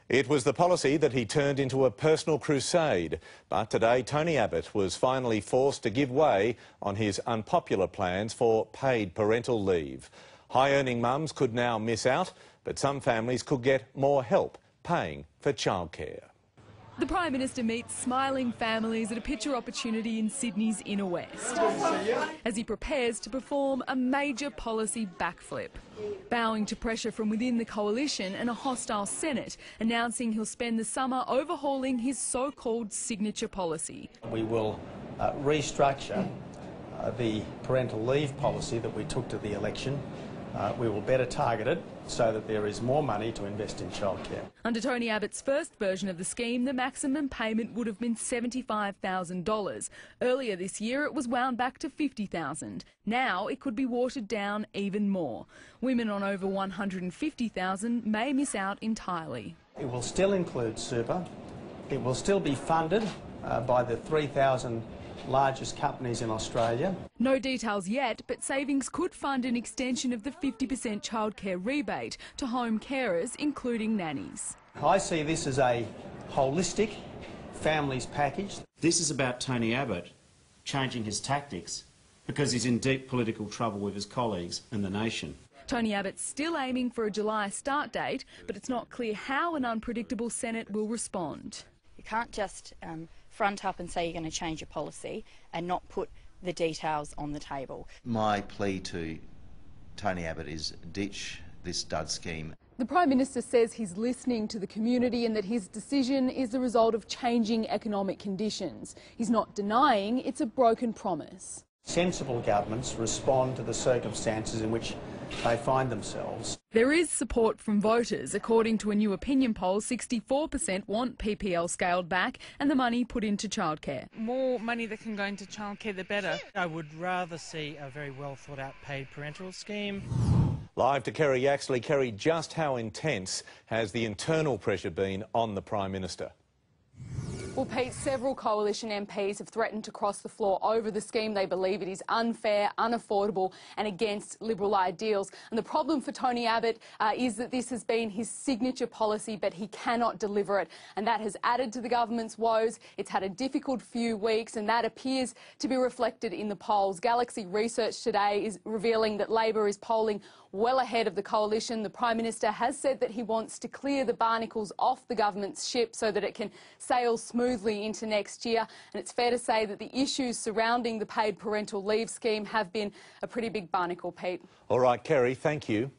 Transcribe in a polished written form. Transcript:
It was the policy that he turned into a personal crusade. But today, Tony Abbott was finally forced to give way on his unpopular plans for paid parental leave. High-earning mums could now miss out, but some families could get more help paying for childcare. The Prime Minister meets smiling families at a picture opportunity in Sydney's inner west as he prepares to perform a major policy backflip, bowing to pressure from within the coalition and a hostile Senate, announcing he'll spend the summer overhauling his so-called signature policy. We will restructure the parental leave policy that we took to the election. We will better target it so that there is more money to invest in childcare. Under Tony Abbott's first version of the scheme, the maximum payment would have been $75,000. Earlier this year, it was wound back to $50,000. Now it could be watered down even more. Women on over $150,000 may miss out entirely. It will still include super. It will still be funded by the 3,000 largest companies in Australia. No details yet, but savings could fund an extension of the 50% childcare rebate to home carers, including nannies. I see this as a holistic families package. This is about Tony Abbott changing his tactics because he's in deep political trouble with his colleagues and the nation. Tony Abbott's still aiming for a July start date, but it's not clear how an unpredictable Senate will respond. You can't just front up and say you're going to change your policy and not put the details on the table. My plea to Tony Abbott is ditch this dud scheme. The Prime Minister says he's listening to the community and that his decision is the result of changing economic conditions. He's not denying it's a broken promise. Sensible governments respond to the circumstances in which they find themselves. There is support from voters. According to a new opinion poll, 64% want PPL scaled back and the money put into childcare. More money that can go into childcare, the better. I would rather see a very well thought out paid parental scheme. Live to Kerry Yaxley. Kerry, just how intense has the internal pressure been on the Prime Minister? Well, Pete, several coalition MPs have threatened to cross the floor over the scheme. They believe it is unfair, unaffordable and against Liberal ideals. And the problem for Tony Abbott is that this has been his signature policy, but he cannot deliver it. And that has added to the government's woes. It's had a difficult few weeks, and that appears to be reflected in the polls. Galaxy Research today is revealing that Labor is polling well ahead of the coalition. The Prime Minister has said that he wants to clear the barnacles off the government's ship so that it can sail smoothly into next year. And it's fair to say that the issues surrounding the paid parental leave scheme have been a pretty big barnacle, Pete. All right, Kerry, thank you.